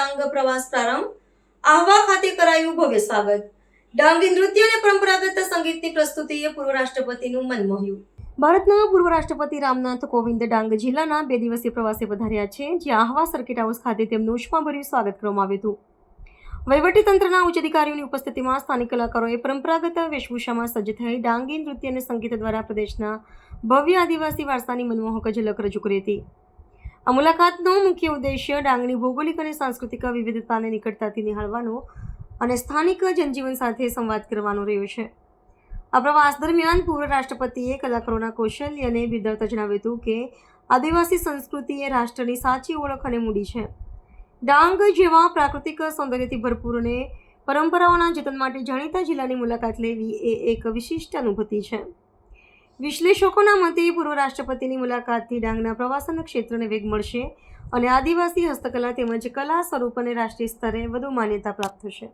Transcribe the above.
ડાંગ પ્રવાસ પ્રારંભ. આહવા ખાતે કરાયું ભવ્ય સ્વાગત. ડાંગી નૃત્ય અને પરંપરાગત સંગીતની પ્રસ્તુતિએ પૂર્વ રાષ્ટ્રપતિનું મન મોહ્યું. ભારતના પૂર્વ રાષ્ટ્રપતિ રામનાથ કોવિંદ ડાંગ જિલ્લાના 2 દિવસીય પ્રવાસે પધાર્યા છે, જ્યાં આહવા સર્કિટ હાઉસ ખાતે તેમનું ઉષ્માભર્યું સ્વાગત કરવામાં આવ્યું હતું. વહીવટીતંત્રના ઉચ્ચ અધિકારીઓની ઉપસ્થિતિમાં સ્થાનિક કલાકારોએ પરંપરાગત વેશભૂષામાં સજ્જ થઈ ડાંગી નૃત્ય અને સંગીત દ્વારા પ્રદેશના ભવ્ય આદિવાસી વારસાની મનમોહક ઝલક રજૂ કરી હતી. આ મુલાકાતનો મુખ્ય ઉદ્દેશ્ય ડાંગની ભૌગોલિક અને સાંસ્કૃતિક વિવિધતાને નિકટતાથી નિહાળવાનો અને સ્થાનિક જનજીવન સાથે સંવાદ કરવાનો રહ્યો છે. આ પ્રવાસ દરમિયાન પૂર્વ રાષ્ટ્રપતિએ કલાકારોના કૌશલ્યને બિરદાવતા જણાવ્યું હતું કે આદિવાસી સંસ્કૃતિ એ રાષ્ટ્રની સાચી ઓળખ અને મૂડી છે. ડાંગ જેવા પ્રાકૃતિક સૌંદર્યથી ભરપૂર અને પરંપરાઓના જતન માટે જાણીતા જિલ્લાની મુલાકાત લેવી એ એક વિશિષ્ટ અનુભૂતિ છે. વિશ્લેષકોના મતે પૂર્વ રાષ્ટ્રપતિની મુલાકાતથી ડાંગના પ્રવાસન ક્ષેત્રને વેગ મળશે અને આદિવાસી હસ્તકલા તેમજ કલા સ્વરૂપને રાષ્ટ્રીય સ્તરે વધુ માન્યતા પ્રાપ્ત થશે.